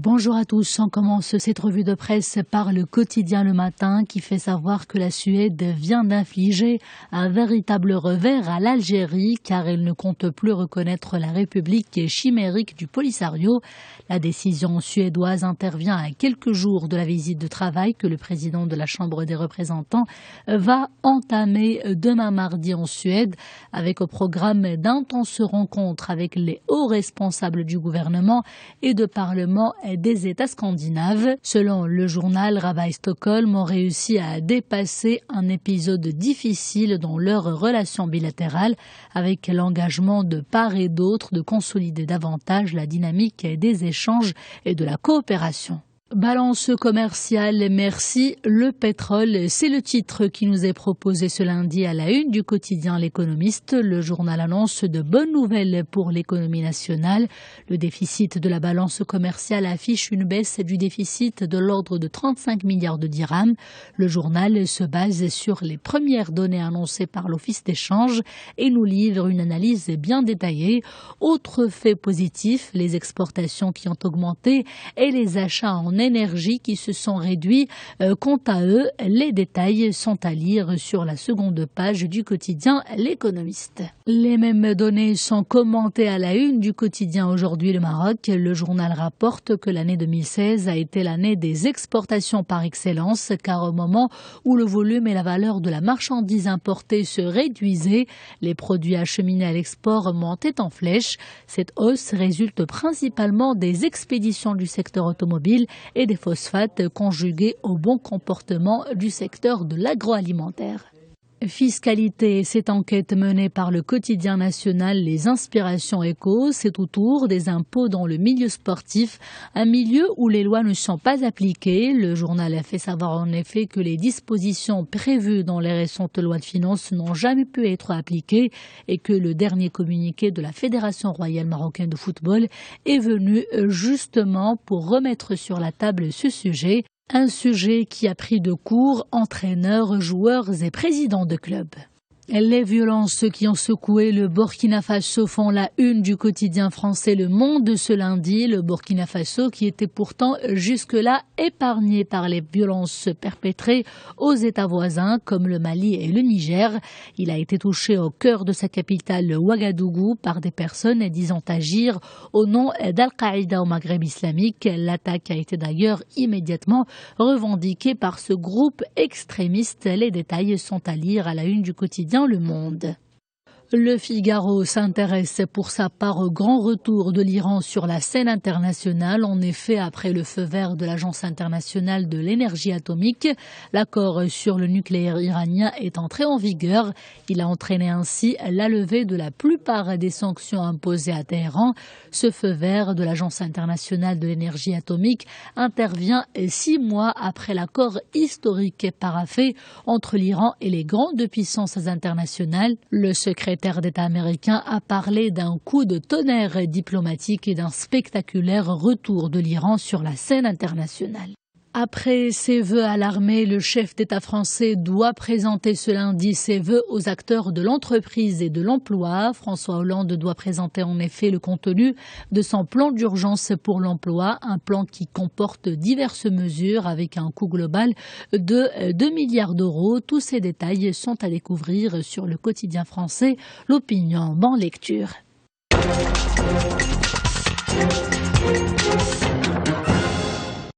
Bonjour à tous, on commence cette revue de presse par le quotidien Le Matin qui fait savoir que la Suède vient d'infliger un véritable revers à l'Algérie car elle ne compte plus reconnaître la République chimérique du Polisario. La décision suédoise intervient à quelques jours de la visite de travail que le président de la Chambre des représentants va entamer demain mardi en Suède avec au programme d'intenses rencontres avec les hauts responsables du gouvernement et de parlement des États scandinaves. Selon le journal, Rabat et Stockholm ont réussi à dépasser un épisode difficile dans leur relation bilatérale avec l'engagement de part et d'autre de consolider davantage la dynamique des échanges et de la coopération. Balance commerciale, merci, le pétrole, c'est le titre qui nous est proposé ce lundi à la une du quotidien L'Économiste. Le journal annonce de bonnes nouvelles pour l'économie nationale. Le déficit de la balance commerciale affiche une baisse du déficit de l'ordre de 35 milliards de dirhams. Le journal se base sur les premières données annoncées par l'Office d'échange et nous livre une analyse bien détaillée. Autre fait positif, les exportations qui ont augmenté et les achats en énergie qui se sont réduits. Quant à eux, les détails sont à lire sur la seconde page du quotidien L'Économiste. Les mêmes données sont commentées à la une du quotidien Aujourd'hui le Maroc. Le journal rapporte que l'année 2016 a été l'année des exportations par excellence car au moment où le volume et la valeur de la marchandise importée se réduisaient, les produits acheminés à l'export montaient en flèche. Cette hausse résulte principalement des expéditions du secteur automobile et des phosphates conjugués au bon comportement du secteur de l'agroalimentaire. Fiscalité, cette enquête menée par le quotidien national Les Inspirations Éco, c'est autour des impôts dans le milieu sportif, un milieu où les lois ne sont pas appliquées. Le journal a fait savoir en effet que les dispositions prévues dans les récentes lois de finances n'ont jamais pu être appliquées et que le dernier communiqué de la Fédération royale marocaine de football est venu justement pour remettre sur la table ce sujet. Un sujet qui a pris de court entraîneurs, joueurs et présidents de clubs. Les violences qui ont secoué le Burkina Faso font la une du quotidien français Le Monde ce lundi. Le Burkina Faso qui était pourtant jusque-là épargné par les violences perpétrées aux États voisins comme le Mali et le Niger. Il a été touché au cœur de sa capitale Ouagadougou par des personnes disant agir au nom d'Al-Qaïda au Maghreb islamique. L'attaque a été d'ailleurs immédiatement revendiquée par ce groupe extrémiste. Les détails sont à lire à la une du quotidien Le Monde. Le Figaro s'intéresse pour sa part au grand retour de l'Iran sur la scène internationale. En effet, après le feu vert de l'Agence internationale de l'énergie atomique, l'accord sur le nucléaire iranien est entré en vigueur. Il a entraîné ainsi la levée de la plupart des sanctions imposées à Téhéran. Ce feu vert de l'Agence internationale de l'énergie atomique intervient 6 mois après l'accord historique paraphé entre l'Iran et les grandes puissances internationales. Le secrétaire d'État américain a parlé d'un coup de tonnerre diplomatique et d'un spectaculaire retour de l'Iran sur la scène internationale. Après ses vœux à l'armée, le chef d'État français doit présenter ce lundi ses vœux aux acteurs de l'entreprise et de l'emploi. François Hollande doit présenter en effet le contenu de son plan d'urgence pour l'emploi, un plan qui comporte diverses mesures avec un coût global de 2 milliards d'euros. Tous ces détails sont à découvrir sur le quotidien français L'Opinion. Bonne lecture.